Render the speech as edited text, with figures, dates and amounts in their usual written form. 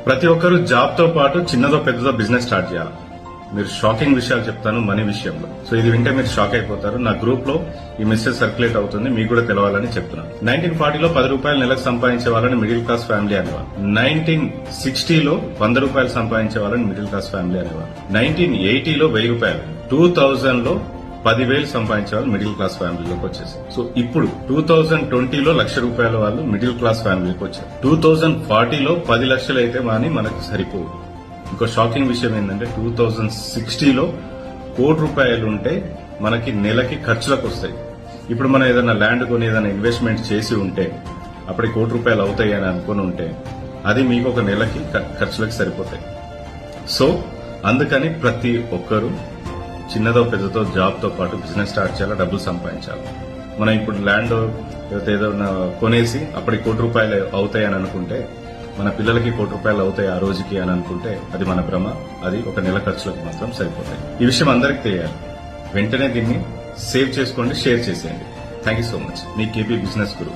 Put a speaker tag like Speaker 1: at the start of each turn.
Speaker 1: ప్రతి ఒక్కరు జాబ్ తో పాటు చిన్నదో పెద్దదో బిజినెస్ స్టార్ట్ చేయాలి. మీరు షాకింగ్ విషయాలు చెప్తాను మనీ విషయంలో. సో ఇది వింటే మీరు షాక్ అయిపోతారు. నా గ్రూప్ లో ఈ మెసేజ్ సర్క్యులేట్ అవుతుంది, మీకు కూడా తెలవాలని చెప్తున్నాను. 1940లో 10 రూపాయలు నెలకు సంపాదించే వాళ్ళని మిడిల్ క్లాస్ ఫ్యామిలీ అనేవారు. 1960లో 100 రూపాయలు సంపాదించే వాళ్ళని మిడిల్ క్లాస్ ఫ్యామిలీ అనేవారు. 1980లో 1000 రూపాయలు, 2000లో 10,000 సంపాదించే వాళ్ళు మిడిల్ క్లాస్ ఫ్యామిలీలోకి వచ్చేసి. సో ఇప్పుడు 2020లో 1,00,000 రూపాయల వాళ్ళు మిడిల్ క్లాస్ ఫ్యామిలీకి వచ్చారు. 2040లో 10 లక్షలు అయితే మాని మనకు సరిపోవు. ఇంకో షాకింగ్ విషయం ఏంటంటే 2060లో 1 కోటి రూపాయలు ఉంటే మనకి నెలకి ఖర్చులకు వస్తాయి. ఇప్పుడు మనం ఏదైనా ల్యాండ్ కొని ఏదైనా ఇన్వెస్ట్మెంట్ చేసి ఉంటే అప్పుడు 1 కోటి రూపాయలు అవుతాయి అని అనుకుని ఉంటే అది మీకు ఒక నెలకి ఖర్చులకు సరిపోతాయి. సో అందుకని ప్రతి ఒక్కరూ చిన్నదో పెద్దతో జాబ్ తో పాటు బిజినెస్ స్టార్ట్ చేయాలి, డబ్బులు సంపాదించాలి. మనం ఇప్పుడు ల్యాండ్ ఏదైనా కొనేసి అప్పటికి 1 కోటి రూపాయలు అవుతాయి అని అనుకుంటే మన పిల్లలకి 1 కోటి రూపాయలు అవుతాయి ఆ రోజుకి అని అనుకుంటే అది మన భ్రమ. అది ఒక నెల ఖర్చులకు మాత్రం సరిపోతాయి. ఈ విషయం అందరికీ తెలియాలి. వెంటనే దీన్ని సేవ్ చేసుకోండి, షేర్ చేసేయండి. Thank you so much. Me KP business Guru.